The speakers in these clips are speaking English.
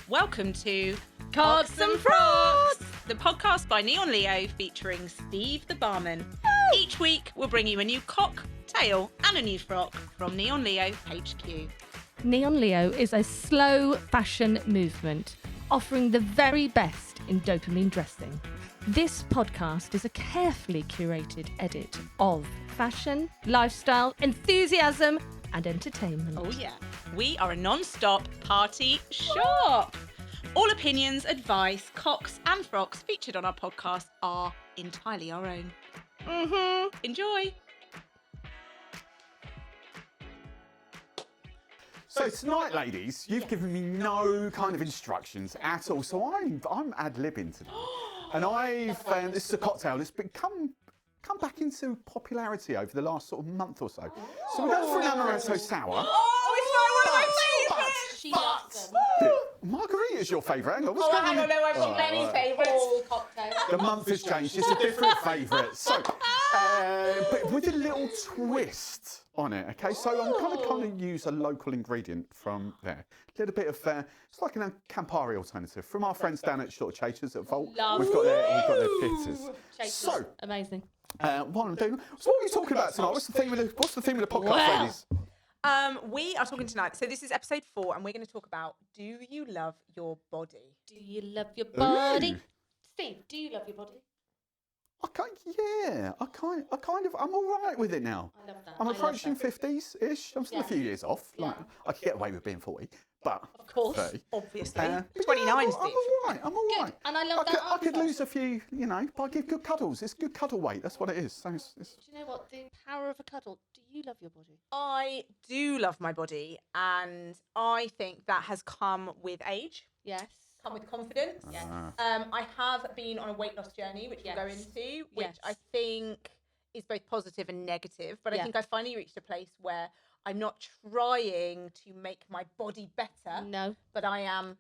Welcome to Frocks and Frocks, the podcast by Neon Leo featuring Steve the barman. Each week we'll bring you a new cocktail and a new frock from Neon Leo HQ. Neon Leo is a slow fashion movement offering the very best in dopamine dressing. This podcast is a carefully curated edit of fashion, lifestyle, enthusiasm, and entertainment. Oh yeah, we are a non-stop party shop. All opinions, advice, cocks and frocks featured on our podcast are entirely our own. Enjoy. So tonight, ladies, you've given me no kind of instructions at all. So I'm ad-libbing today. And I've found this is a cocktail that's come back into popularity over the last sort of month or so. So we're going for an amaretto sour. Oh, it's one of my favourites. She loves them. Margarita's your favourite. Hang on, what's going on? I don't know, I've got many favourites. All cocktails. The month has changed. It's a different favourite. So, but with a little twist on it. Okay, so I'm kind of use a local ingredient from there. A little bit of it's like a Campari alternative from our friends down at Short Chasers at Vault. We've got their bitters. So amazing. What I'm doing. So what are we talking about tonight? What's the theme of the podcast, ladies? We are talking tonight. So this is episode 4, and we're going to talk about: do you love your body? Do you love your body? Ooh. Steve, do you love your body? I'm all right with it now. I love that. I'm I love approaching that. 50s-ish. I'm still a few years off. Like, I could get away with being 40, but Of course. 30. Obviously, But 29, yeah, I'm Steve. all right. I'm all Good. right. And I love that I could answer. lose a few, but I give good cuddles. It's good cuddle weight. That's what it is. So it's Do you know what? The power of a cuddle. Do you love your body? I do love my body, and I think that has come with age, Yes. come with confidence. Yes. I have been on a weight loss journey, which we'll go Yes. into, which Yes. I think is both positive and negative. But I Yeah. think I finally reached a place where I'm not trying to make my body better, No. but I am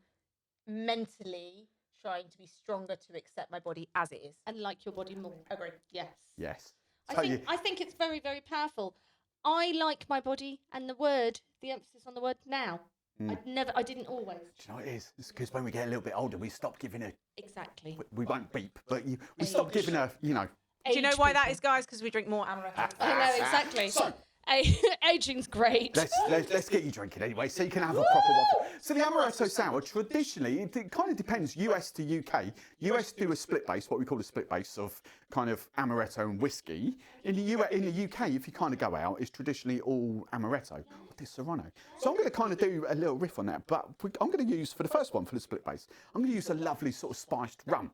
mentally trying to be stronger to accept my body as it is. And like your body more. Agree. Yes. yes. I think it's very, very powerful. I like my body, and the emphasis on the word now. I didn't always. Do you know what it is? It's because when we get a little bit older, we stop giving her. Exactly. We won't beep, but we stop giving her. Do you know why that is, guys? Because we drink more amaretto. I know, exactly. So Aging's great. let's get you drinking anyway, so you can have a proper waffle. So the amaretto sour, traditionally, it kind of depends US to UK. US do a split base, what we call a split base of kind of amaretto and whiskey. In the UK, if you kind of go out, it's traditionally all amaretto. This Serrano. So I'm going to kind of do a little riff on that, but I'm going to use, for the first one, for the split base, I'm going to use a lovely sort of spiced rum.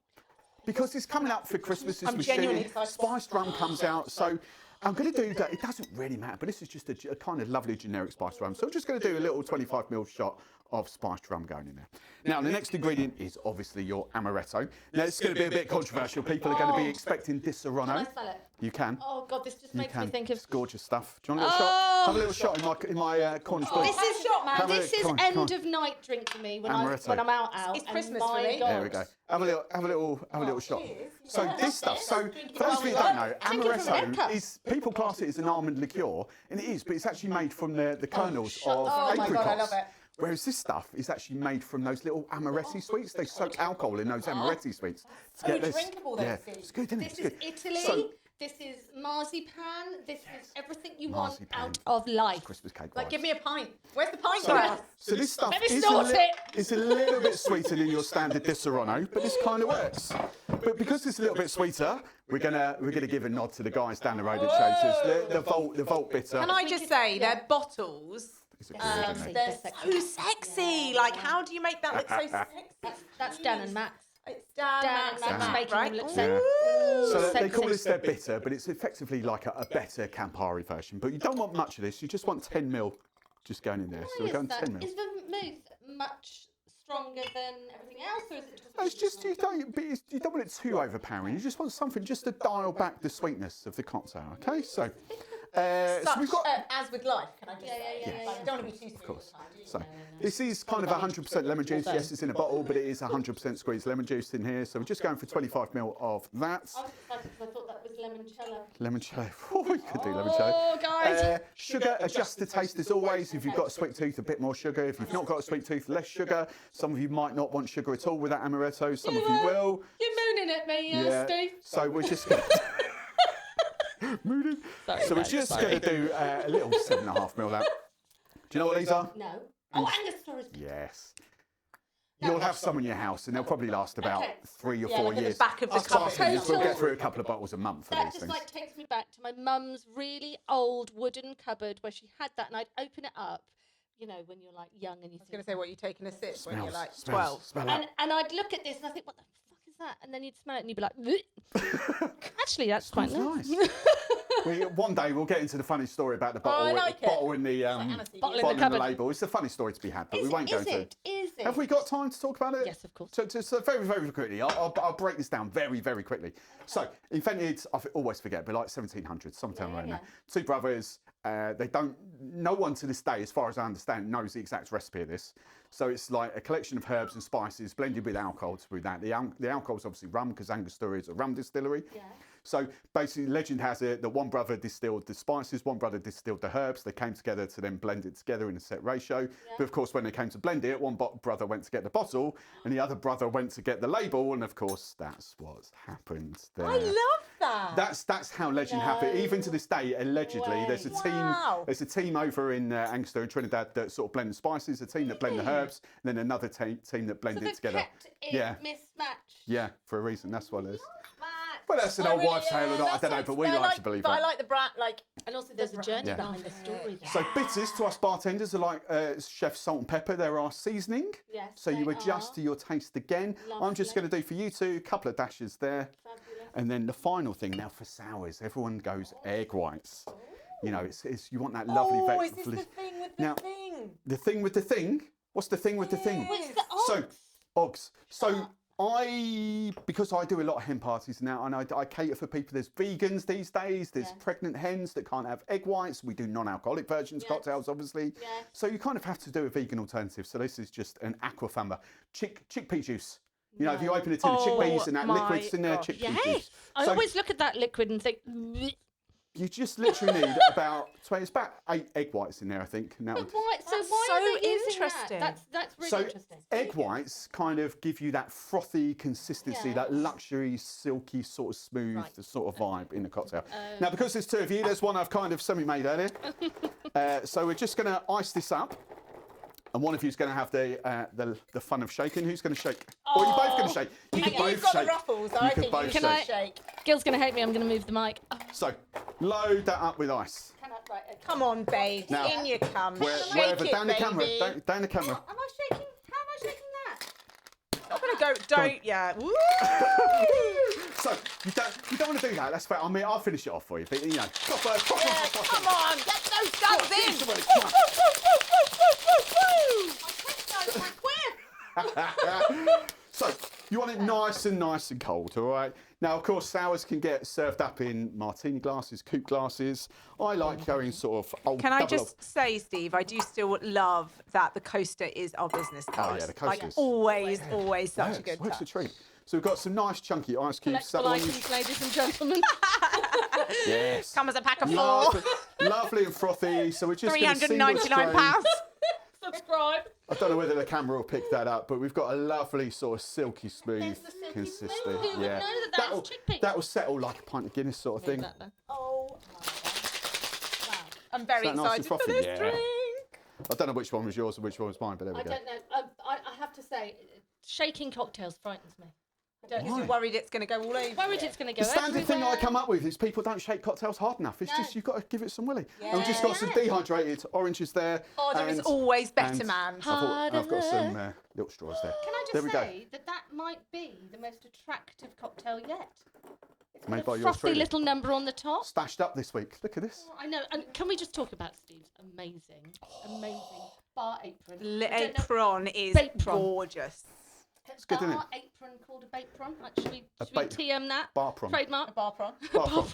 Because it's coming up for Christmas, I'm genuinely excited. Spiced rum comes out, so I'm going to do that. It doesn't really matter, but this is just a kind of lovely generic spiced rum. So I'm just going to do a little 25ml shot of spiced rum going in there. Now, the next ingredient is obviously your amaretto. Now, it's going to be a bit controversial. People are going to be expecting Di Serrano. Can I smell it? You can. Oh God, this just You makes me can. think of. It's gorgeous stuff. Do you want a little shot? Have a little shot in my Cornish blue. This is shot, man. Come on, This is come on, end come on. of night drink for me when Amaretto. I'm out. It's and Christmas my for me. God. There we go. Have a little shot. cheers. So this stuff. So for those of you who don't know, Drink it from an amaretto cup. is people class it as an almond liqueur, and it is, but it's actually made from the kernels of Oh my apricots. God, I love it. Whereas this stuff is actually made from those little amaretti sweets. They soak alcohol in those amaretti sweets. To So get this. drinkable, those Yeah, things. it's good, isn't it? This It's is good. Italy. So, This is marzipan. This is everything you want Marzipan. out of life. Christmas cake. Like, vibes. give me a pint. Where's the pint glass? So this stuff Let me is snort it. it's a little bit sweeter than your standard Di Serrano, but this kind of works. But because it's a little bit sweeter, we're gonna give a nod to the guys down the road at Chasers. The Vault bitter. Can I just say, their bottles, It's a good, isn't it? they're They're so sexy. Like, how do you make that look so sexy? That's Dan and Max. It's Dan and Max making right? them look Ooh. sexy. So they call Sexy. this their bitter, but it's effectively like a better Campari version. But you don't want much of this. You just want 10ml just going in there. So we're going 10ml. Is vermouth much stronger than everything else, or is it just? It's just you don't want it too overpowering. You just want something just to dial back the sweetness of the cocktail. Okay, so So we've got. as with life, can I just say? yeah. Like, you don't want to be too sweet. Of course. So this is kind of 100% lemon juice. Yes, it's in a bottle, but it is 100% squeezed lemon juice in here. So we're just going for 25ml of that. I was excited because I thought that was limoncello. Limoncello. Oh, you could do limoncello. Oh, guys. Sugar, adjust the taste as always. If you've got a sweet tooth, a bit more sugar. If you've not got a sweet tooth, less sugar. Some of you might not want sugar at all with that amaretto. Some of you will. You're mooning at me, Steve. So we're just going mooning. So we're just going to do a little 7.5ml that. Do you know what these are? No. Oh, Angostura. Yes. You'll have some in your house, and they'll probably last about 3 or 4 look at the years. back of the Us cupboard. bartenders, we'll get through a couple of bottles a month for That these just things. like takes me back to my mum's really old wooden cupboard where she had that, and I'd open it up. You know, when you're like young and you I was going to say, what, you taking a sip when you're like Smells, 12? smell that. and I'd look at this and I think, what the fuck is that? And then you'd smell it and you'd be like, "Bleh." Actually, that's quite Smells nice. One day we'll get into the funny story about the Oh, I bottle, like it. bottle in the Aniseed. Bottle in bottle the in the cupboard. label. It's a funny story to be had, but we won't go into it. Is it? Have we got time to talk about it? Yes, of course. So very, very quickly. I'll break this down very, very quickly. So invented, I always forget, but like 1700s, sometime around there. Two brothers. No one to this day, as far as I understand, knows the exact recipe of this. So it's like a collection of herbs and spices blended with alcohol to brew that. The alcohol is obviously rum because Angostura is a rum distillery. Yeah. So basically, legend has it that one brother distilled the spices, one brother distilled the herbs. They came together to then blend it together in a set ratio. But of course, when they came to blend it, one brother went to get the bottle and the other brother went to get the label. And of course, that's what happened there. I love that. That's how legend happened. Even to this day, allegedly, there's a team. Wow. There's a team over in Angostura and Trinidad that sort of blend the spices. A team that blend the herbs, and then another team that blend So it together. kept it mismatched. Yeah, for a reason. That's what it is. Match. Well, that's an old wives' tale or not. I don't know, but we like to believe But I that. like the brand, like. And also, there's a journey Yeah. behind the story. There. So bitters to us bartenders are like chef salt and pepper. They're our seasoning. Yes, So you they adjust are. to your taste again. I'm just going to do for you two a couple of dashes there. Fabulous. And then the final thing now for sours, everyone goes egg whites. You know, it's you want that lovely Oh, is this veg. the thing with the Now, thing? The thing with the thing. What's the thing with the thing? What's the So, Oggs. So because I do a lot of hen parties now, and I cater for people. There's vegans these days. There's pregnant hens that can't have egg whites. We do non-alcoholic versions, cocktails, obviously. So you kind of have to do a vegan alternative. So this is just an aquafaba, chickpea juice. You know, if you open a tin of chickpeas and that liquid's in there, chickpea juice. I So always look at that liquid and think, "Bleh." you just literally need it's about 8 egg whites in there, I think. And that would, why? So That's why so are they using interesting. that? That's really So interesting. egg whites kind of give you that frothy consistency, that luxury, silky, sort of smooth sort of vibe in the cocktail. Now, because there's two of you, there's one I've kind of semi-made earlier. So we're just going to ice this up. And one of you is going to have the fun of shaking. Who's going to shake? Or you're both going to shake. You can both You've got shake. the ruffles. You I can think both you shake. should I- shake. Gil's going to hate me. I'm going to move the mic. Oh, So load that up with ice. right, okay. Come on, babe. Now, In you come. Wherever, Shake it, down the baby. camera. Down the camera. Am I shaking? How am I shaking that? I'm gonna go. Don't. Yeah. Woo! So you don't want to do that. That's fair. I mean, I'll finish it off for you. But you know, proper. Yeah, come on, get those guns in. Come on, Woo, come on. woo, woo, woo, woo, woo. My quip. So you want it nice and cold, all right? Now, of course, sours can get served up in martini glasses, coupe glasses. I like going sort of old. Can I double just say, Steve, I do still love that the coaster is our business card. yeah, the coaster Like is- always such a good Works a touch. treat. So we've got some nice chunky ice cubes. Collectible items, ladies and gentlemen. Yes. Come as a pack of 4. Lovely and frothy. So we're just going to £399. Subscribe. I don't know whether the camera will pick that up, but we've got a lovely sort of silky smooth There's the silky consistency. smooth. Who would know that that was chickpea? That will settle like a pint of Guinness sort of thing. Oh my God. Wow. I'm very Is that nice and excited for frothy? this Yeah. drink. I don't know which one was yours and which one was mine, but there we I go. don't know. I have to say, shaking cocktails frightens me. I don't Because you're worried it's going to go all over. worried it's going to go The standard thing I everywhere. come up with is people don't shake cocktails hard enough. It's No. just, you've got to give it some willy. And we've just got some dehydrated oranges there. Harder is and- always better, and man. I've got some little straws there. Can I There we just go. say that might be the most attractive cocktail yet? It's Made got by a yours frothy truly. little number on the top. Stashed up this week. Look at this. Oh, I know. And can we just talk about Steve's amazing bar apron? The I don't know- apron is Apron. gorgeous. It's good, isn't it? Bar apron called a bapron. Should we ba- TM that? Bar prawn. Trademark. A bar prawn. Bar prawn.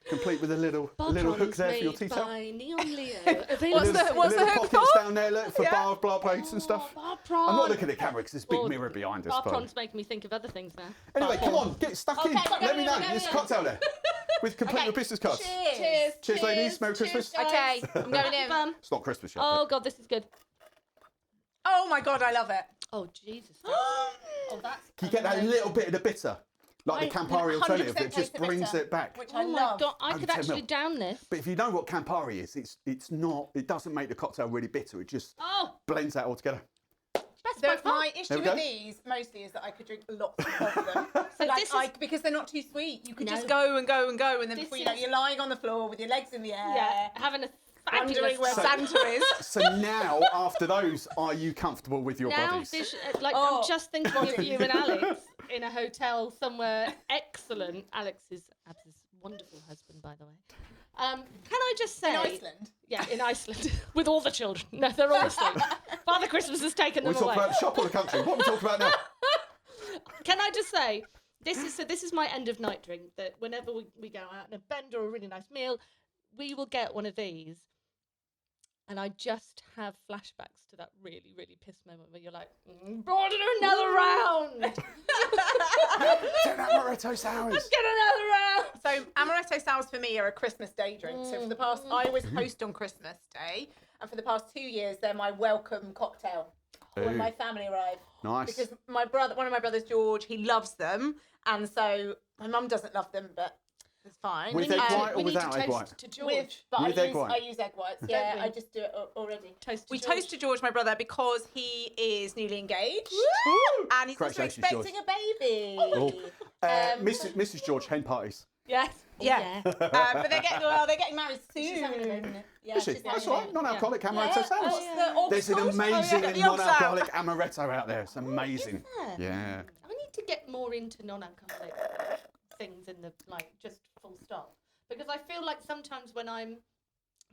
Complete with a little hook there for your tea towel. by Neon Leo. What's the little hook pockets for? down there look, for bar plates and stuff. Bar prawn. I'm not looking at the camera because there's a big mirror behind us. Bar but- prawns make me think of other things now. Anyway, come on, get stuck in. Okay, Let me know. go, There's a go. cocktail there. With complete Okay. your business cards. Cheers. Cheers, ladies. Merry Christmas. guys. Okay, I'm going in. Fun. It's not Christmas yet. Oh God, this is good. Oh my God, I love it. Oh Jesus. Oh, that's. Can you get that little bit of the bitter? Like the Campari 100% alternative that just taste the brings bitter. it back. Which I Oh my love. God, I could 110 actually mil. down this. But if you know what Campari is, it's not, it doesn't make the cocktail really bitter. It just Oh, blends that all together. best by far. My There issue we go. with these mostly is that I could drink lots of them. So like, this is- because they're not too sweet. You could No. just go and go and go, and then This before you know, is- you're lying on the floor with your legs in the air, Yeah, having a wondering fabulous where time. Santa is. So now, after those, are you comfortable with your Now, bodies? Oh. I'm just thinking of you and Alex in a hotel somewhere excellent. Alex is Ab's wonderful husband, by the way. Can I just say, In Iceland. Yeah, in Iceland with all the children. No, they're all asleep. Father Christmas has taken We them talk away. about shop or the country. What are we talking about now? Can I just say, this is my end of night drink. That whenever we go out in a bend or a really nice meal, we will get one of these. And I just have flashbacks to that really, really piss moment where you're like, order another round. Take that Moretto sours. Let's get another round. So amaretto sours for me are a Christmas Day drink. So for the past, I always host on Christmas Day, and for the past 2 years, they're my welcome cocktail when Ooh. my family arrive. Nice. Because one of my brothers, George, he loves them, and so my mum doesn't love them, but it's fine. With egg white or we need without to egg toast white? to George. But With I egg use, white. I use egg whites. Yeah, we? I just do it already. Toast to We George. toast to George, my brother, because he is newly engaged and he's also Congratulations, expecting a baby. Oh. Mrs. George, hen parties. Yes. Yeah. Oh, But they're getting married soon. She's having a baby. Yeah, Is she? she's That's having a all right. baby. Non-alcoholic amaretto Yeah. sours. What's the org There's an called? amazing Get the orgs out. non-alcoholic amaretto out there. It's amazing. there? Yeah. I need to get more into non-alcoholic things in the just full stop, because I feel like sometimes when I'm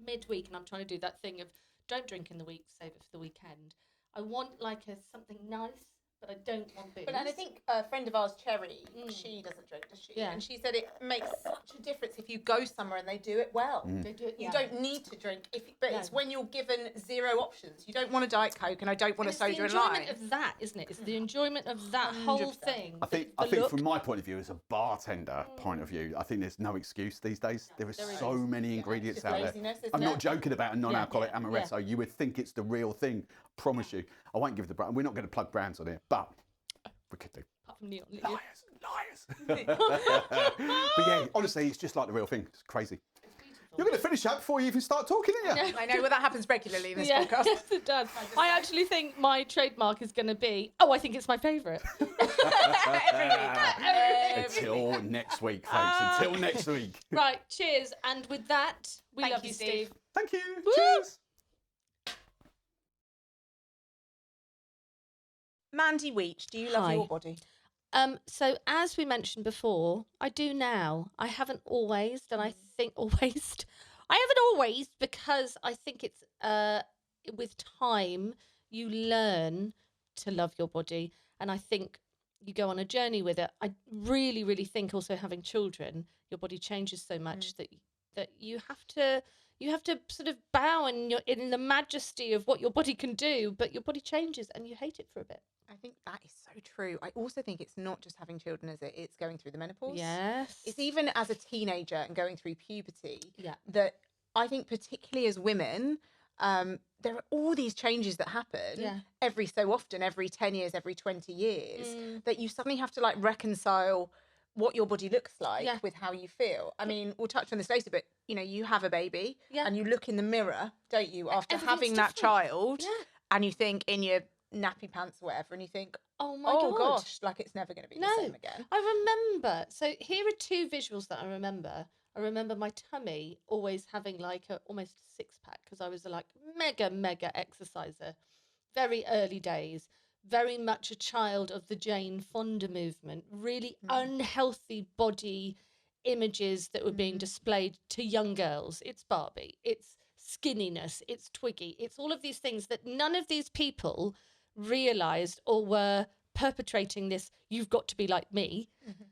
midweek and I'm trying to do that thing of don't drink in the week, save it for the weekend, I want something nice, but I don't want booze. But and I think a friend of ours, Cherry, she doesn't drink, does she? Yeah. And she said it makes such a difference if you go somewhere and they do it well. They do it, You yeah. don't need to drink, but No. it's when you're given 0 options. You don't want a Diet Coke and I don't want a It's the soda and enjoyment lime. of that, isn't it? It's the enjoyment of that whole 100%. thing. I think look. from my point of view, as a bartender point of view, I think there's no excuse these days. There are so many ingredients Just out laziness, there. isn't I'm not it? joking about a non-alcoholic Yeah. amaretto. You would think it's the real thing. Promise you. I won't give the brand. We're not going to plug brands on here, but we could do. Apart from Neon. Liars. But yeah, honestly, it's just like the real thing. It's crazy. You're going to finish that before you even start talking, aren't you? I know, well, that happens regularly in this Yeah, podcast. yes, it does. I actually think my trademark is going to be, I think it's my favourite. Every week. Until next week, folks. Until next week. Right, cheers. And with that, we Thank love you, you, Steve. Steve. Thank you. Woo! Cheers. Mandy Weech, do you love Hi. your body? So as we mentioned before, I do now. I haven't always, and I think always. I haven't always because I think it's with time you learn to love your body, and I think you go on a journey with it. I really, really think also having children, your body changes so much that you have to sort of bow in the majesty of what your body can do, but your body changes and you hate it for a bit. I think that is so true. I also think it's not just having children, is it? It's going through the menopause. Yes. It's even as a teenager and going through puberty Yeah. that I think particularly as women, there are all these changes that happen every so often, every 10 years, every 20 years, that you suddenly have to reconcile what your body looks like with how you feel. I mean, we'll touch on this later, but you have a baby and you look in the mirror, don't you, after having that child, and you think in your nappy pants or whatever, and you think, oh my gosh, it's never going to be the same again. I remember. So here are 2 visuals that I remember. I remember my tummy always having almost a 6-pack because I was a mega exerciser. Very early days. Very much a child of the Jane Fonda movement. Really unhealthy body images that were being displayed to young girls. It's Barbie. It's skinniness. It's Twiggy. It's all of these things that none of these people realised or were perpetrating this, you've got to be like me. Mm-hmm.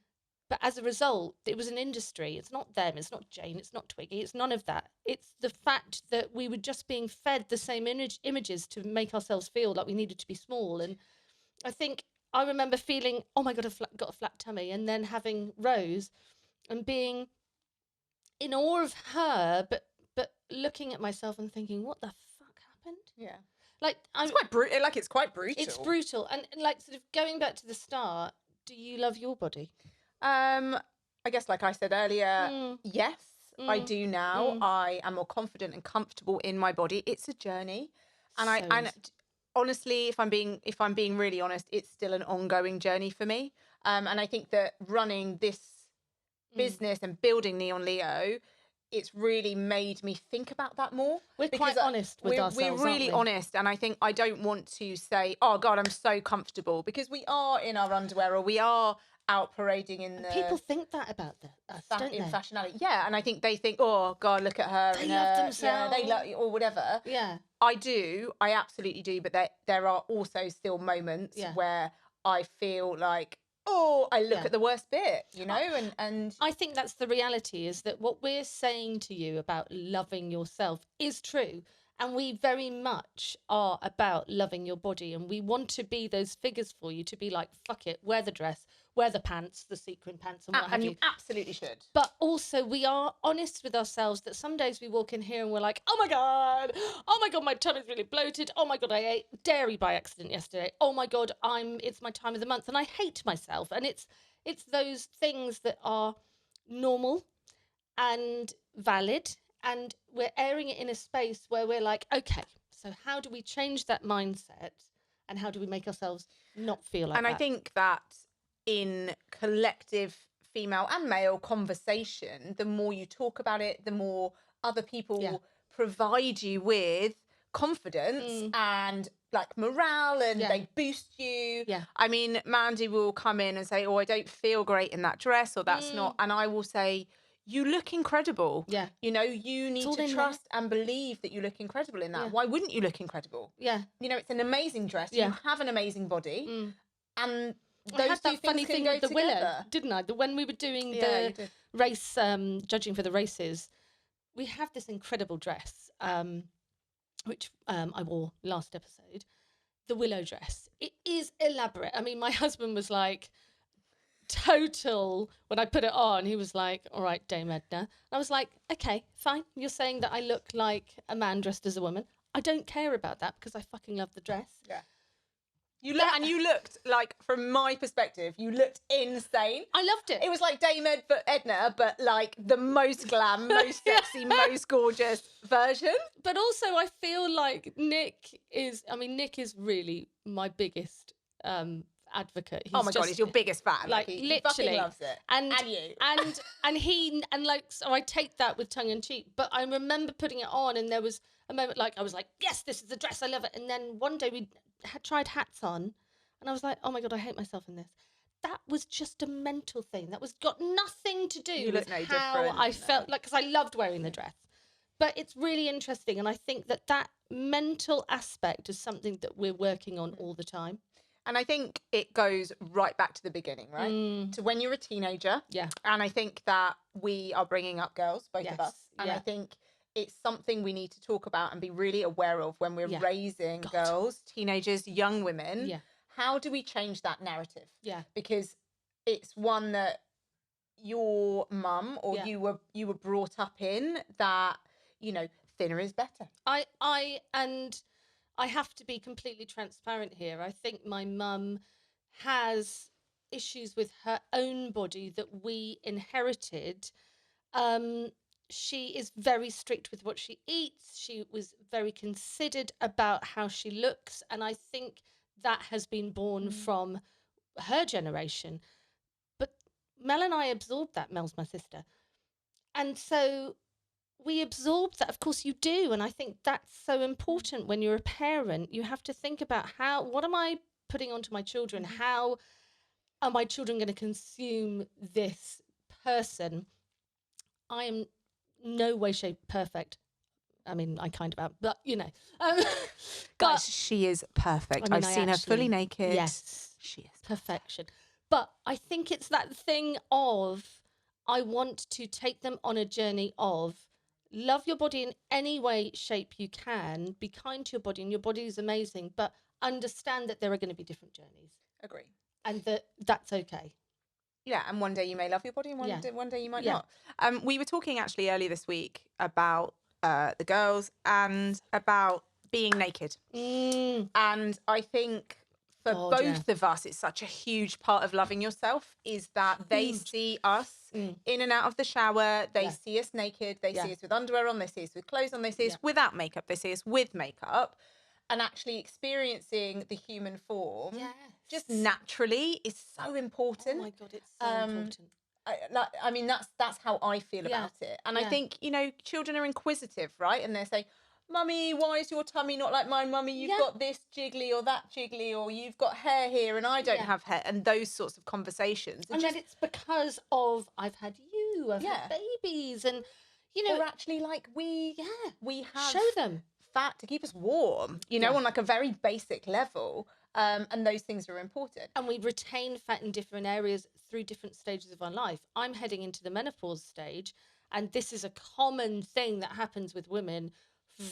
But as a result, it was an industry. It's not them, it's not Jane, it's not Twiggy, it's none of that. It's the fact that we were just being fed the same images to make ourselves feel like we needed to be small. And I think I remember feeling, oh my God, I've got a flat tummy, and then having Rose and being in awe of her, but looking at myself and thinking, what the fuck happened? Yeah. Like, It's quite brutal. Like, it's quite brutal. It's brutal. And like, sort of going back to the start, do you love your body? I guess, like I said earlier, yes, I do now. I am more confident and comfortable in my body. It's a journey, and honestly, if I'm being really honest, it's still an ongoing journey for me. And I think that running this business and building Neon Leo, it's really made me think about that more. We're quite honest with ourselves. We're really honest, and I think I don't want to say, "Oh God, I'm so comfortable," because we are in our underwear or we are out parading in the. People think that about us, don't they? Fashionality, yeah, and I think they think, "Oh God, look at her." They love themselves. Yeah, they love or whatever. Yeah, I do. I absolutely do. But there are also still moments where I feel like, oh, I look at the worst bit, you know, and I think that's the reality, is that what we're saying to you about loving yourself is true. And we very much are about loving your body. And we want to be those figures for you, to be like, fuck it, wear the dress, wear the pants, the sequin pants, and what have you. You absolutely should. But also we are honest with ourselves that some days we walk in here and we're like, oh my God, my tummy's really bloated. Oh my God, I ate dairy by accident yesterday. Oh my God, it's my time of the month and I hate myself. And it's those things that are normal and valid. And we're airing it in a space where we're like, okay, so how do we change that mindset, and how do we make ourselves not feel like that? And I think that in collective female and male conversation, the more you talk about it, the more other people provide you with confidence and like morale, and they boost you. Yeah. I mean, Mandy will come in and say, oh, I don't feel great in that dress, or that's not. And I will say, you look incredible. Yeah. You know, you need to trust and believe that you look incredible in that. Yeah. Why wouldn't you look incredible? Yeah. You know, it's an amazing dress. Yeah. You have an amazing body. And I those had two that funny things thing can with go the Willow, together. didn't I? When we were doing You the did. race, judging for the races, we have this incredible dress, which I wore last episode, the Willow dress. It is elaborate. I mean, my husband was like, total, when I put it on, he was like, all right, Dame Edna. I was like, okay, fine. You're saying that I look like a man dressed as a woman. I don't care about that because I fucking love the dress. Yeah. You looked like, from my perspective, you looked insane. I loved it. It was like Dame Edna, but like the most glam, most sexy, most gorgeous version. But also I feel like Nick is really my biggest advocate. Oh my God, he's your biggest fan. Like he literally fucking loves it. And you. and like, so I take that with tongue in cheek. But I remember putting it on and there was a moment like I was like, yes, this is the dress, I love it. And then one day we had tried hats on and I was like, oh my God, I hate myself in this. That was just a mental thing. That was got nothing to do with how I felt, like, because I loved wearing the dress. But it's really interesting, and I think that mental aspect is something that we're working on all the time. And I think it goes right back to the beginning, right? To when you're a teenager. Yeah. And I think that we are bringing up girls, both of us. And I think it's something we need to talk about and be really aware of when we're raising girls, teenagers, young women. Yeah. How do we change that narrative? Yeah. Because it's one that your mum or you were brought up in, that, you know, thinner is better. I have to be completely transparent here. I think my mum has issues with her own body that we inherited. She is very strict with what she eats. She was very considered about how she looks. And I think that has been born from her generation. But Mel and I absorbed that. Mel's my sister. And so we absorb that. Of course you do. And I think that's so important when you're a parent. You have to think about what am I putting onto my children? How are my children going to consume this person? I am no way, shape perfect. I mean, I kind of am, but you know. Guys, she is perfect. I mean, I've seen her fully naked. Yes. She is. Perfection. But I think it's that thing of, I want to take them on a journey of love your body in any way, shape you can, be kind to your body, and your body is amazing, but understand that there are going to be different journeys. Agree. And that's okay. Yeah, and one day you may love your body, and one day you might Yeah. not. We were talking actually earlier this week about the girls and about being naked. And I think for both of us, it's such a huge part of loving yourself is that they see us in and out of the shower. They see us naked. They see us with underwear on. They see us with clothes on. They see us without makeup. They see us with makeup. And actually experiencing the human form just naturally is so important. Oh my God, it's so important. I mean, that's how I feel about it. And I think, children are inquisitive, right? And they're saying, Mummy, why is your tummy not like mine? Mummy, you've got this jiggly or that jiggly, or you've got hair here and I don't have hair. And those sorts of conversations. And then it's because of, I've had I've had babies, and, Or actually, like, we have... Show them. Fat to keep us warm, on like a very basic level. And those things are important. And we retain fat in different areas through different stages of our life. I'm heading into the menopause stage, and this is a common thing that happens with women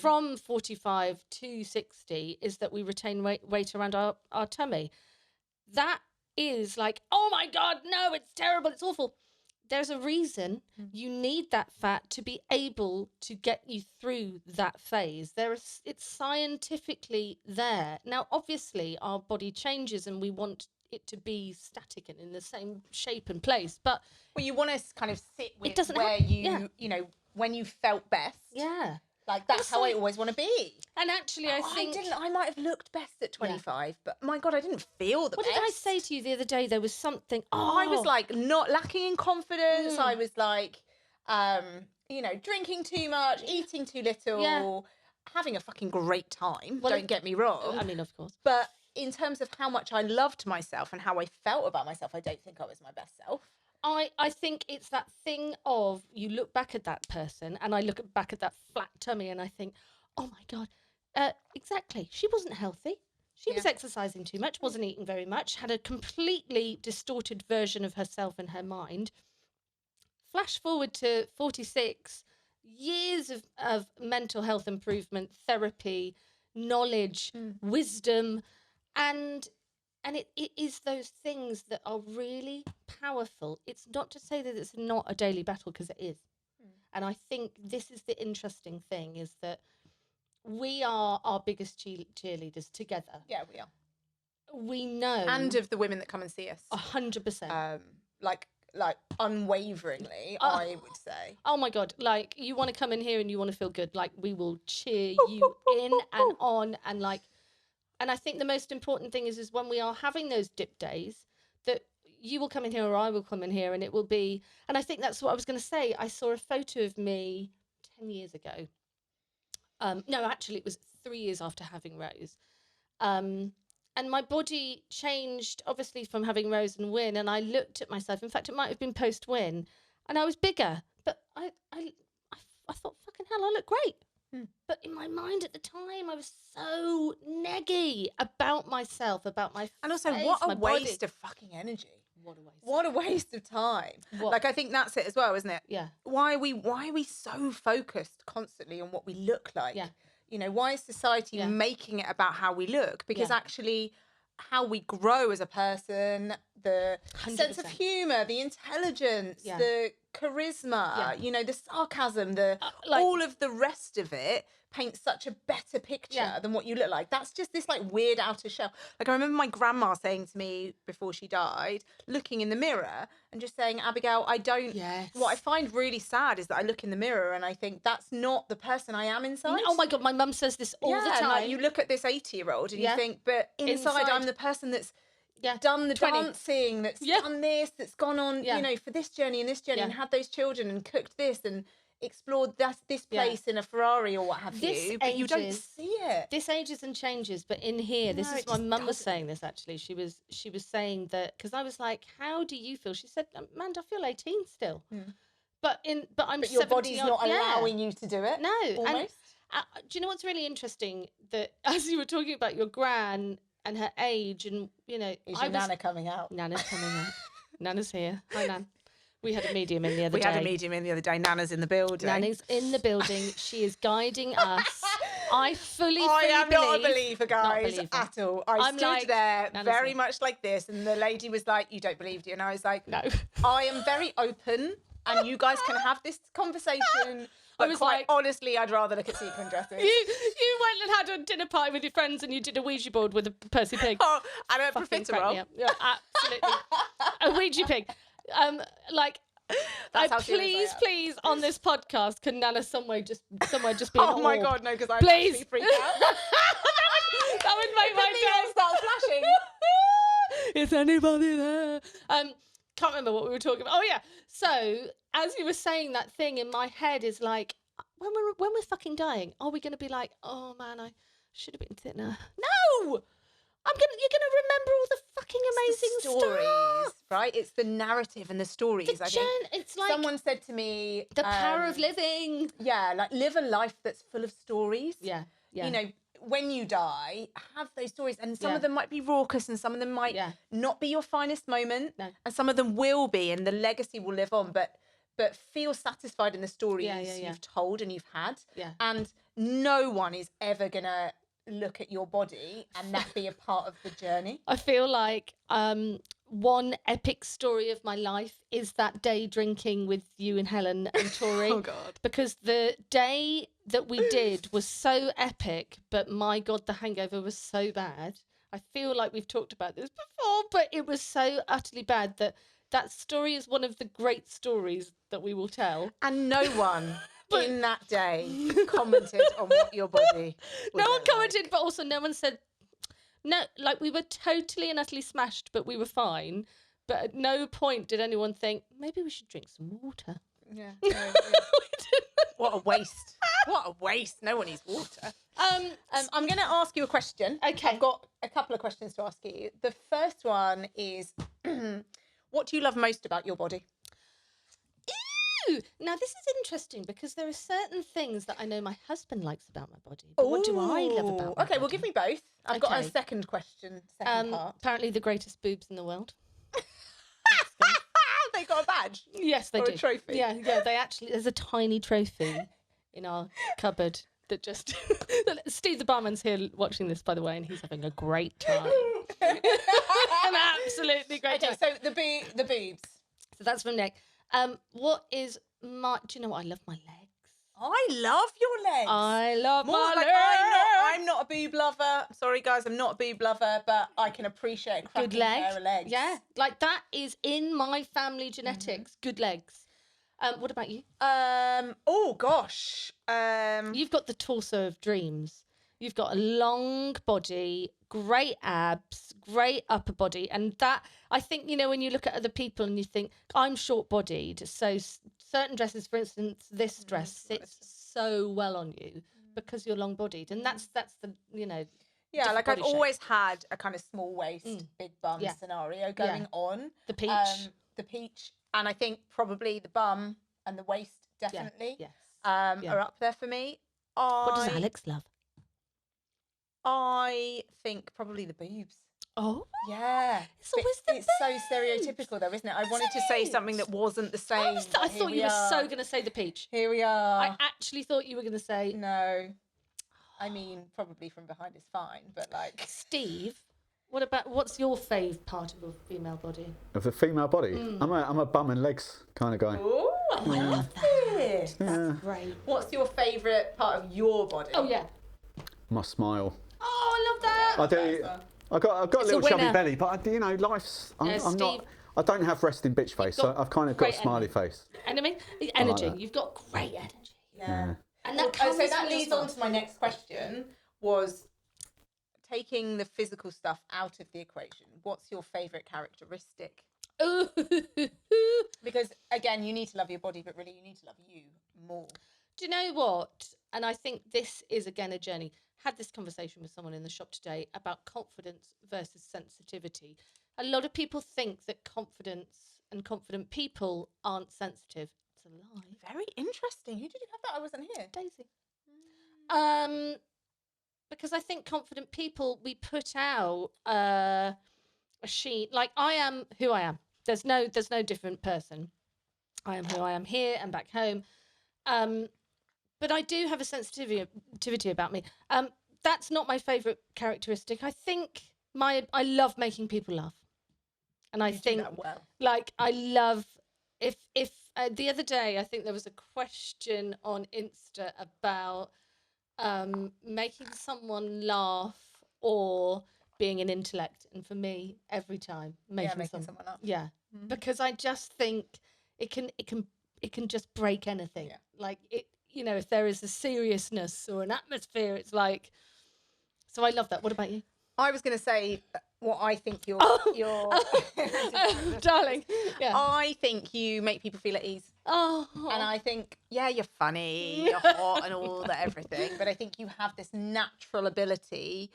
from 45 to 60, is that we retain weight around our tummy. That is like, oh my God, no, it's terrible, it's awful. There's a reason you need that fat to be able to get you through that phase. It's scientifically there. Now, obviously, our body changes and we want it to be static and in the same shape and place. But you want to kind of sit with it doesn't where when you felt best. Yeah. Like, that's how I always want to be. And actually, I think... I might have looked best at 25, but my God, I didn't feel the best. What did I say to you the other day? There was something... I was like not lacking in confidence. I was like, drinking too much, eating too little, having a fucking great time. Well, don't get me wrong. I mean, of course. But in terms of how much I loved myself and how I felt about myself, I don't think I was my best self. I think it's that thing of, you look back at that person, and I look back at that flat tummy and I think, oh my God, exactly. She wasn't healthy. She was exercising too much, wasn't eating very much, had a completely distorted version of herself in her mind. Flash forward to 46, years of mental health improvement, therapy, knowledge, wisdom, and it is those things that are really powerful. It's not to say that it's not a daily battle, because it is. And I think this is the interesting thing, is that we are our biggest cheerleaders together. Yeah, we are. We know. And of the women that come and see us. 100%. Like unwaveringly, I would say. Oh my God, like, you want to come in here and you want to feel good, like, we will cheer you in and on, and like... And I think the most important thing is when we are having those dip days, that you will come in here or I will come in here, and it will be... And I think that's what I was going to say. I saw a photo of me 10 years ago. No, actually, it was 3 years after having Rose. And my body changed, obviously, from having Rose and Win. And I looked at myself. In fact, it might have been post-Win. And I was bigger. But I thought, fucking hell, I look great. But in my mind at the time, I was so neggy about myself, about my face, and also, what a waste of fucking energy. What a waste of time. Like, I think that's it as well, isn't it? Yeah. Why are we so focused constantly on what we look like? Yeah. Why is society making it about how we look? Because actually, how we grow as a person, the 100%. Sense of humour, the intelligence, the charisma, the sarcasm, all of the rest of it paints such a better picture than what you look like. That's just this like weird outer shell. Like, I remember my grandma saying to me before she died, looking in the mirror and just saying, Abigail, I don't... Yes. What I find really sad is that I look in the mirror and I think that's not the person I am inside. Oh my God, my mum says this all the time. Like, you look at this 80-year-old and you think, but inside I'm the person that's done the 20. Dancing, that's done this, that's gone on, for this journey and this journey, and had those children and cooked this and explored this place in a Ferrari or what have you, but you don't see it. This ages and changes, but in here, this is my mum was saying this actually. She was saying that, because I was like, how do you feel? She said, Amanda, I feel 18 still. But I'm but your body's not allowing you to do it. No. Almost. And, do you know what's really interesting? That as you were talking about your gran and her age, and Is your Nana coming out? Nana's coming out. Nana's here. Hi, Nan. We had a medium in the other day. We had a medium in the other day. Nana's in the building. Nana's in the building. She is guiding us. I fully I am believe. not a believer, guys, Not a believer. at all. I I'm stood like, there Nana's very here. much like this, and the lady was like, "You don't believe, do you?" And I was like, No. I am very open, and you guys can have this conversation. But was quite like- honestly, I'd rather look at sequin dresses. You went and had a dinner party with your friends, and you did a Ouija board with a Percy pig. Oh, and a Fucking cracked profiterole. me up. Yeah, absolutely. A Ouija pig. Like, That's how serious I am. please, on this podcast, can Nana somewhere just be Oh an my orb? God, no, because I'm Please. actually freaked out. That would make The my neon day. starts flashing. Is anybody there? Can't remember what we were talking about. Oh yeah. So as you were saying that thing in my head is like, when we're fucking dying, are we going to be like, oh man, I should have been thinner? No. You're gonna remember all the fucking amazing stories, stuff. right? It's the narrative and the stories. I think It's like someone said to me, the power of living. Yeah, like live a life that's full of stories. Yeah. You know, when you die, have those stories, and some Yeah. of them might be raucous, and some of them might Yeah. not be your finest moment, No. and some of them will be, and the legacy will live on. But feel satisfied in the stories Yeah. you've told and you've had. Yeah. And no one is ever gonna look at your body and that be a part of the journey. I feel like one epic story of my life is that day drinking with you and Helen and Tori. Oh, God. Because the day that we did was so epic, but my God, the hangover was so bad. I feel like we've talked about this before, but it was so utterly bad that story is one of the great stories that we will tell. And no one in that day commented on what your body would No one look commented, like. but also no one said no. Like, we were totally and utterly smashed, but we were fine. But at no point did anyone think maybe we should drink some water. Yeah. What a waste. What a waste. No one needs water. I'm going to ask you a question. Okay. I've got a couple of questions to ask you. The first one is, what do you love most about your body? Ooh, now this is interesting because there are certain things that I know my husband likes about my body. But what do I love about my Okay, well, body? give me both. I've got a Okay. second question, second part. Apparently the greatest boobs in the world. They got a badge. Yes, they Or do. a trophy. Yeah, they actually, there's a tiny trophy in our cupboard that just... Steve the barman's here watching this, by the way, and he's having a great time. An absolutely great Okay, time. so the boobs. So that's from Nick. What is my... Do you know what? I love my legs. I love your legs. I love More my like legs. I'm not a boob lover. Sorry, guys, I'm not a boob lover, but I can appreciate a cracking Good leg. pair of legs. Yeah, like that is in my family genetics. Good legs. What about you? Oh gosh. You've got the torso of dreams. You've got a long body, great abs, great upper body, and that, I think, you know, when you look at other people and you think, I'm short-bodied, so certain dresses, for instance, this dress sits so well on you because you're long-bodied, and that's the, you know. Yeah, different like I've body shape. always had a kind of small waist, big bum Yeah. scenario going on. The peach. The peach, and I think probably the bum and the waist definitely Yes. are up there for me. What does Alex love? I think probably the boobs. Oh, Yeah. it's always the It's so stereotypical though, isn't it? I wanted to say something that wasn't the same. I but here thought you were are. so going to say the peach. Here we are. I actually thought you were going to say No. I mean, probably from behind is fine, but like... Steve. What's your fave part of a female body? Of the female body, I'm a bum and legs kind of guy. Ooh, I love this. Yeah. Great. What's your favourite part of your body? Oh yeah. My smile. Oh, I love that. I do. I've got a little a chubby winner. belly, but you know, life's. I'm Steve, not. I don't have resting bitch face, so got I've kind of got a great smiley face. And I mean, the energy. that. You've got great energy. Yeah. And that Oh, comes so that from your leads smile. on to my next question, was taking the physical stuff out of the equation. What's your favourite characteristic? Ooh. Because, again, you need to love your body, but really you need to love you more. Do you know what? And I think this is, again, a journey. Had this conversation with someone in the shop today about confidence versus sensitivity. A lot of people think that confidence and confident people aren't sensitive. It's a lie. Very interesting. Who did you have that? I wasn't here. Daisy. because I think confident people, we put out a sheet. Like, I am who I am. There's no different person. I am who I am here and back home. But I do have a sensitivity about me. That's not my favourite characteristic. I think I love making people laugh, and I think do that well. like I love if the other day I think there was a question on Insta about making someone laugh or being an intellect, and for me, every time making someone laugh. Yeah, because I just think it can just break anything. Yeah. Like it, if there is a seriousness or an atmosphere, it's like. So I love that. What about you? I was going to say what I think you're darling. Yeah. I think you make people feel at ease. Oh. And I think, yeah, you're funny, you're hot and all that, everything. But I think you have this natural ability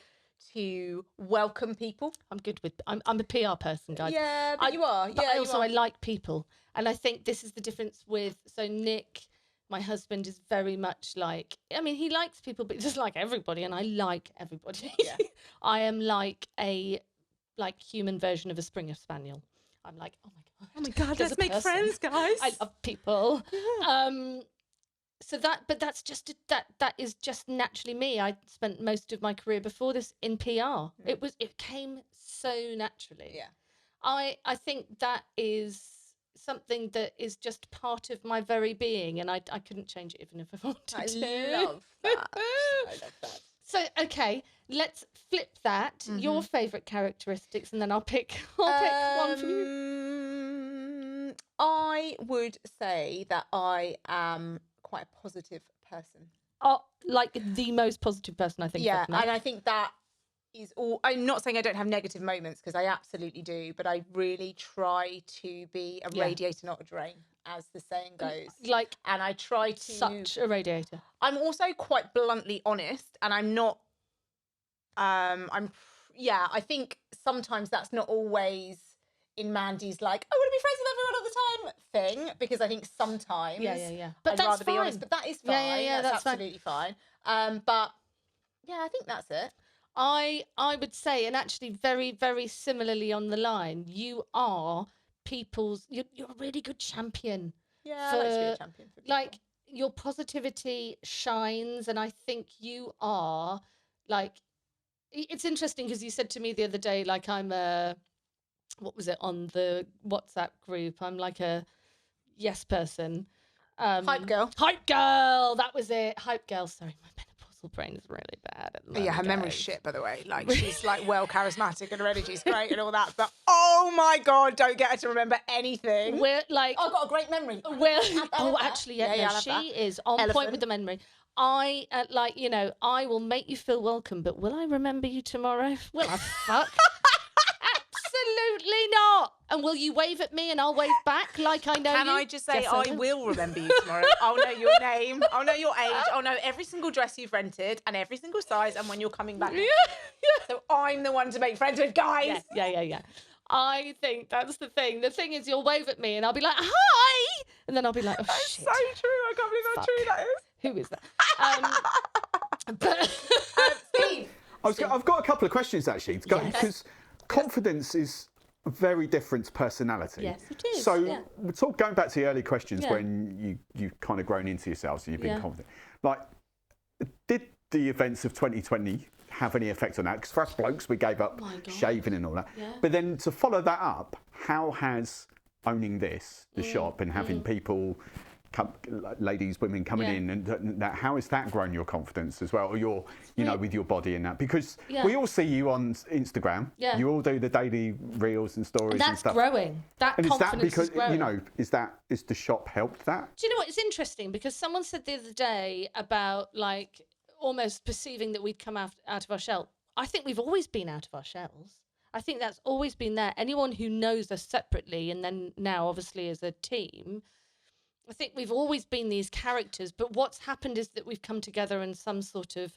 to welcome people. I'm good with. I'm a PR person, guys. Yeah, but you are. But yeah, I like people, and I think this is the difference with. So Nick, my husband, is very much like. I mean, he likes people, but just like everybody, and I like everybody. Yeah. I am like a human version of a Springer Spaniel. I'm like, oh my god, let's make friends, guys. I love people. Yeah. So that's just that is just naturally me. I spent most of my career before this in PR. It came so naturally. Yeah. I think that is something that is just part of my very being, and I couldn't change it even if I wanted to. I love that. I love that. So okay, let's flip that. Your favourite characteristics, and then I'll pick one from you. I would say that I am quite a positive person. Oh, like the most positive person I think. Yeah, I've met. and I think that is all. I'm not saying I don't have negative moments, because I absolutely do, but I really try to be a radiator, not a drain, as the saying goes. Like, and I try to such a radiator. I'm also quite bluntly honest, and I'm not. I think sometimes that's not always in Mandy's like, I want to be friends with everyone all the time thing, because I think sometimes But I'd that's rather fine. be honest, but that is fine. Yeah, that's fine. absolutely fine. But yeah, I think that's it. I would say, and actually very, very similarly on the line, you are you're a really good champion. Yeah, I like to be a champion for people. Like, your positivity shines, and I think you are like. It's interesting because you said to me the other day, like, I'm what was it on the WhatsApp group? I'm like a yes person. Hype girl. Hype girl. That was it. Hype girl. Sorry, my menopausal brain is really bad at the moment, Yeah, her guys. memory's shit, by the way. Like, she's like well charismatic and her energy's great and all that. But oh my God, don't get her to remember anything. We're like, I've got a great memory. Actually, she is on point Elephant. with the memory. I I will make you feel welcome, but will I remember you tomorrow? Will I fuck? Absolutely not. And will you wave at me and I'll wave back like I know you? Can I just say, Yes, I will remember you tomorrow. I'll know your name. I'll know your age. I'll know every single dress you've rented and every single size and when you're coming back. So I'm the one to make friends with, guys. Yeah. I think that's the thing. The thing is, you'll wave at me and I'll be like, hi! And then I'll be like, oh, That's shit. so true. I can't believe how true that is. Who is that? Steve. I've got a couple of questions actually, because Yes. confidence is very different to personality. Yes, it is. So we're going back to the early questions Yeah. when you've kind of grown into yourself, so you've been Yeah. confident. Like, did the events of 2020 have any effect on that? Because for us blokes, we gave up shaving and all that. Yeah. But then to follow that up, how has owning this, the shop, and having people, ladies, women coming in, and that, how has that grown your confidence as well, or your, with your body and that? Because we all see you on Instagram. Yeah. You all do the daily reels and stories and That's stuff. growing. That And is that confidence because is growing. is the shop helped that? Do you know what? It's interesting because someone said the other day about like almost perceiving that we'd come out of our shell. I think we've always been out of our shells. I think that's always been there. Anyone who knows us separately and then now obviously as a team, I think we've always been these characters. But what's happened is that we've come together and some sort of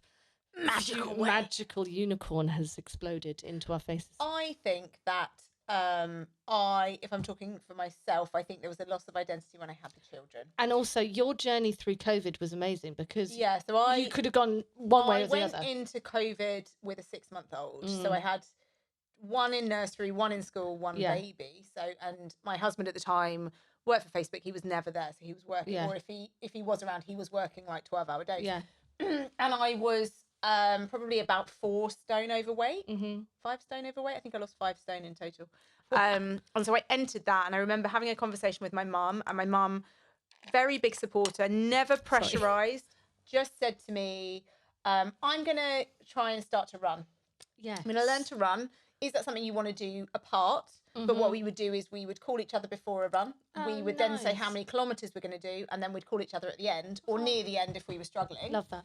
magical unicorn has exploded into our faces. I think that if I'm talking for myself, I think there was a loss of identity when I had the children. And also, your journey through COVID was amazing because you could have gone one way or the other. I went into COVID with a 6-month-old. So I had one in nursery, one in school, one baby. So, and my husband at the time worked for Facebook. He was never there. So he was working, or if he was around, he was working like 12-hour days. Yeah. And I was probably about 4 stone overweight, 5 stone overweight. I think I lost 5 stone in total. And so I entered that, and I remember having a conversation with my mum, and my mum, very big supporter, never pressurized, just said to me, I'm going to try and start to run. Yeah. I'm going to learn to run. Is that something you want to do apart? But what we would do is we would call each other before a run. We would then say how many kilometres we're going to do, and then we'd call each other at the end or near the end if we were struggling. Love that.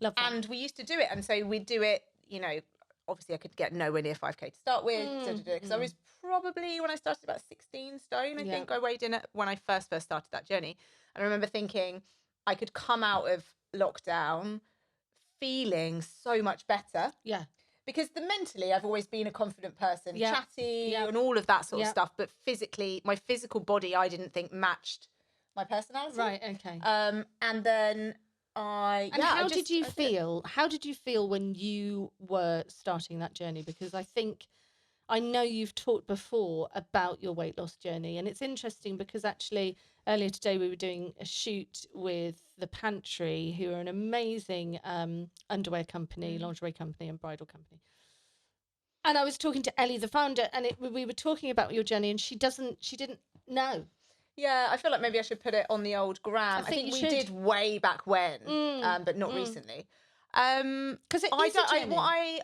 Love that. And we used to do it. And so we'd do it, you know, obviously I could get nowhere near 5K to start with. Because I was probably, when I started, about 16 stone, I think I weighed in it when I first started that journey. And I remember thinking I could come out of lockdown feeling so much better. Yeah. Because mentally, I've always been a confident person, chatty and all of that sort of stuff. But physically, my physical body, I didn't think matched my personality. Right, okay. And then how did you feel? How did you feel when you were starting that journey? Because I know you've talked before about your weight loss journey, and it's interesting because actually earlier today we were doing a shoot with The Pantry, who are an amazing underwear company, lingerie company and bridal company. And I was talking to Ellie, the founder, and we were talking about your journey, and she didn't know. Yeah, I feel like maybe I should put it on the old gram. I think we did way back when, but not recently. Because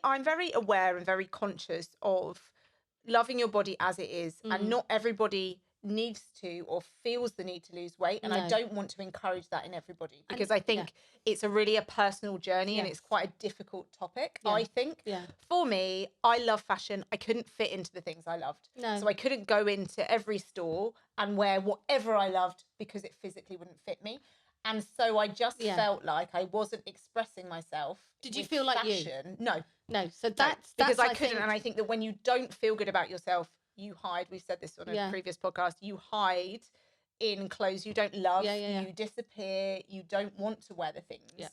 I'm very aware and very conscious of loving your body as it is, and not everybody needs to or feels the need to lose weight, and I don't want to encourage that in everybody, because I think it's a personal journey, and it's quite a difficult topic. I think for me, I love fashion. I couldn't fit into the things I loved, so I couldn't go into every store and wear whatever I loved because it physically wouldn't fit me. And so I just felt like I wasn't expressing myself. Did you feel like fashion. No. So that's because I couldn't. And I think that when you don't feel good about yourself, you hide. We've said this on a previous podcast. You hide in clothes you don't love. You disappear. You don't want to wear the things. Yeah.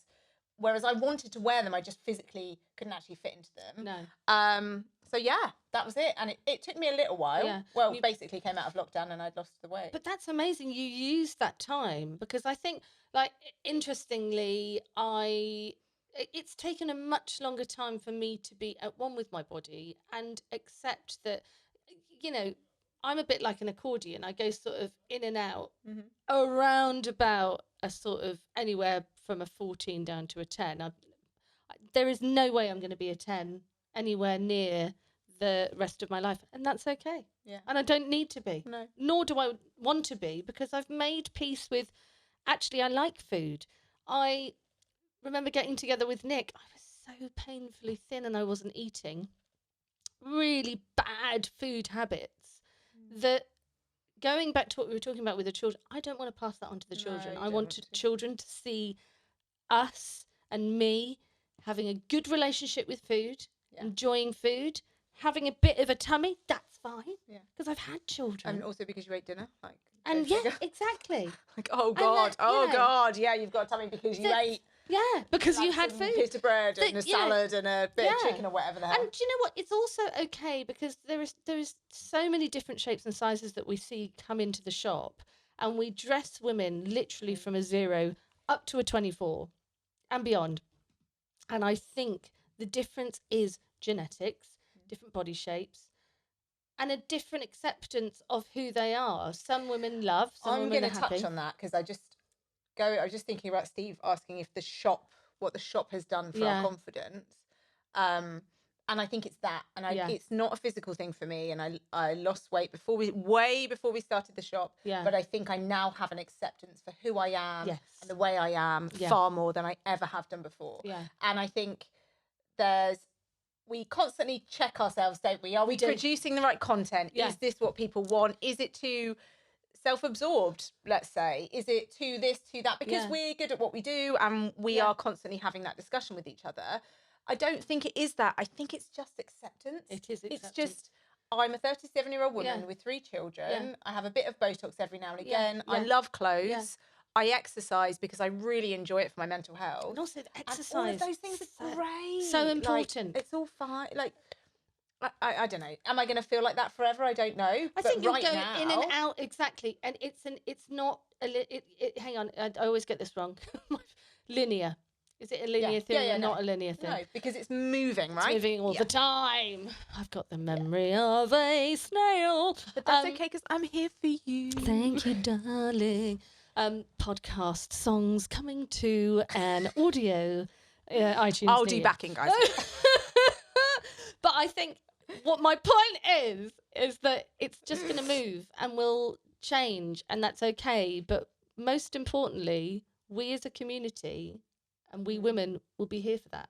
Whereas I wanted to wear them, I just physically couldn't actually fit into them. No. So that was it. And it took me a little while. Yeah. Well, basically came out of lockdown and I'd lost the weight. But that's amazing. You used that time, because I think, like, interestingly, it's taken a much longer time for me to be at one with my body and accept that, you know, I'm a bit like an accordion. I go sort of in and out around about a sort of anywhere from a 14 down to a 10. There is no way I'm going to be a 10 anywhere near the rest of my life, and that's okay. Yeah. And I don't need to be. No. Nor do I want to be, because I've made peace with, actually, I like food. I remember getting together with Nick. I was so painfully thin and I wasn't eating. Really bad food habits that, going back to what we were talking about with the children, I don't want to pass that on to the children. I want children to see us and me having a good relationship with food, enjoying food, having a bit of a tummy, that's fine. Yeah. Because I've had children. And also because you ate dinner. Exactly. Like, oh God, God, you've got a tummy because you ate. Yeah, because you had food. Piece of bread and a salad and a bit of chicken or whatever the hell. And do you know what? It's also okay, because there is so many different shapes and sizes that we see come into the shop, and we dress women literally from a 0 up to a 24 and beyond. And I think the difference is genetics, different body shapes, and a different acceptance of who they are. Some women love, some women are happy. I'm going to touch on that, because I was just thinking about Steve asking if what the shop has done for our confidence. And I think it's that. And it's not a physical thing for me. And I lost weight way before we started the shop. Yeah. But I think I now have an acceptance for who I am and the way I am far more than I ever have done before. Yeah. And I think we constantly check ourselves, don't we? Are we producing the right content? Yeah. Is this what people want? Is it too self-absorbed, let's say? Is it to this, to that? Because we're good at what we do, and we are constantly having that discussion with each other. I don't think it is that. I think it's just acceptance. It is acceptance. It's just, I'm a 37-year-old woman Yeah. with 3 children. Yeah. I have a bit of Botox every now and Yeah. again. Yeah. I love clothes. Yeah. I exercise because I really enjoy it for my mental health. And also the And exercise. all of those things are great. So Like, important. it's all fine. Like, I don't know. Am I going to feel like that forever? I don't know. I But think you'll right go now, in and out exactly, and it's not hang on, I always get this wrong. Linear. Is it a linear thing or not a linear thing? No, because it's moving, right? It's moving all the time. I've got the memory of a snail. But that's okay because I'm here for you. Thank you, darling. Podcast songs coming to an audio iTunes. I'll do backing, guys. But I think what my point is that it's just going to move and will change, and that's okay. But most importantly, we as a community and we women will be here for that,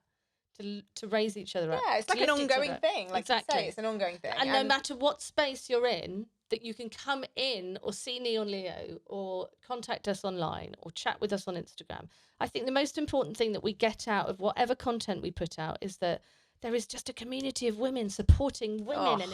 to raise each other up. Yeah, it's like an ongoing thing. Like exactly. you say, it's an ongoing thing. And no matter what space you're in, that you can come in or see Neon Leo or contact us online or chat with us on Instagram. I think the most important thing that we get out of whatever content we put out is that there is just a community of women supporting women, and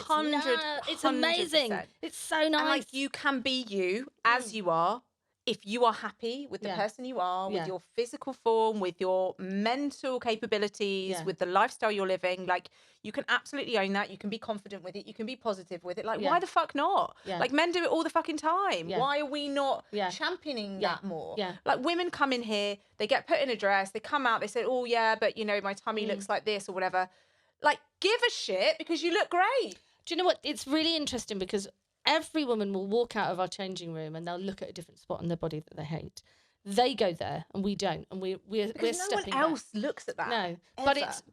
it's amazing. 100%. It's so nice. And like, you can be you as you are. If you are happy with the person you are, with your physical form, with your mental capabilities, with the lifestyle you're living, like, you can absolutely own that. You can be confident with it. You can be positive with it. Like, why the fuck not? Yeah. Like, men do it all the fucking time. Yeah. Why are we not championing that more? Yeah. Like, women come in here, they get put in a dress, they come out, they say, oh yeah, but you know, my tummy looks like this or whatever. Like, give a shit because you look great. Do you know what? It's really interesting because every woman will walk out of our changing room and they'll look at a different spot on their body that they hate. They go there and we don't, and we're stepping no one else looks at that. No,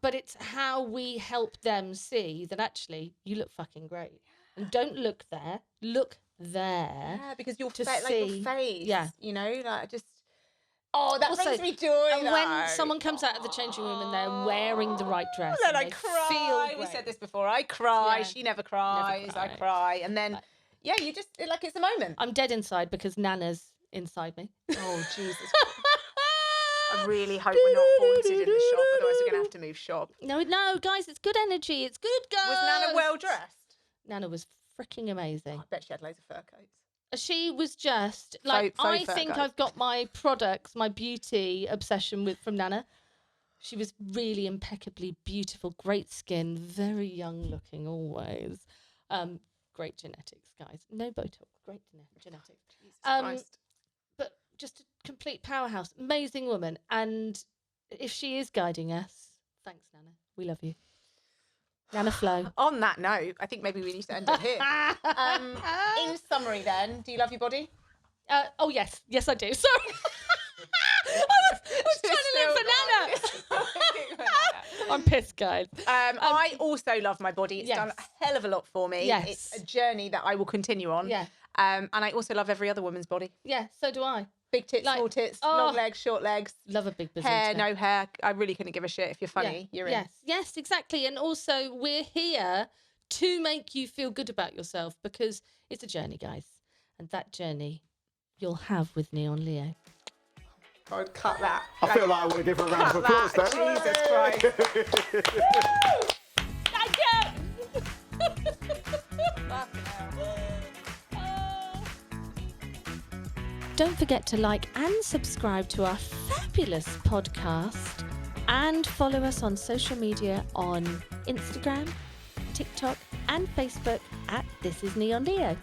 but it's how we help them see that actually you look fucking great, and don't look there, look there. Yeah, because your to like see, your face. yeah, you know, like just. Oh, that also, brings me joy. And when someone comes out of the changing room and they're wearing the right dress, and and I they cry. feel We great. said this before. I cry. Yeah. She never cries. Never cry. I cry, and then yeah, you just like it's a moment. I'm dead inside because Nana's inside me. Oh Jesus! I really hope we're not haunted in the shop, otherwise we're gonna have to move shop. No, guys, it's good energy. It's good, guys. Was Nana well dressed? Nana was freaking amazing. I bet she had loads of fur coats. She was just like, faux I fur think coat. I've got my products, my beauty obsession from Nana. She was really impeccably beautiful, great skin, very young looking always. Great genetics, guys. No Botox, great genetics. Jesus Christ. But just a complete powerhouse, amazing woman. And if she is guiding us, thanks, Nana. We love you. Nana Flo. On that note, I think maybe we need to end it here. In summary, then, do you love your body? Oh, yes. Yes, I do. Sorry. I was trying to live for Nana. I'm pissed, guys. I also love my body. It's yes. done a hell of a lot for me. Yes. It's a journey that I will continue on. Yeah. And I also love every other woman's body. Yeah, so do I. Big tits, Like, small tits, oh. long legs, short legs. Love a big bazooka. Hair, no hair. I really couldn't give a shit. If you're funny, you're in. Yes, exactly. And also, we're here to make you feel good about yourself because it's a journey, guys. And that journey you'll have with Neon Leo. God, cut that. I feel like I want to give her a round of applause there. Jesus Christ. Thank Don't forget to like and subscribe to our fabulous podcast and follow us on social media on Instagram, TikTok and Facebook at This Is Neon Leo.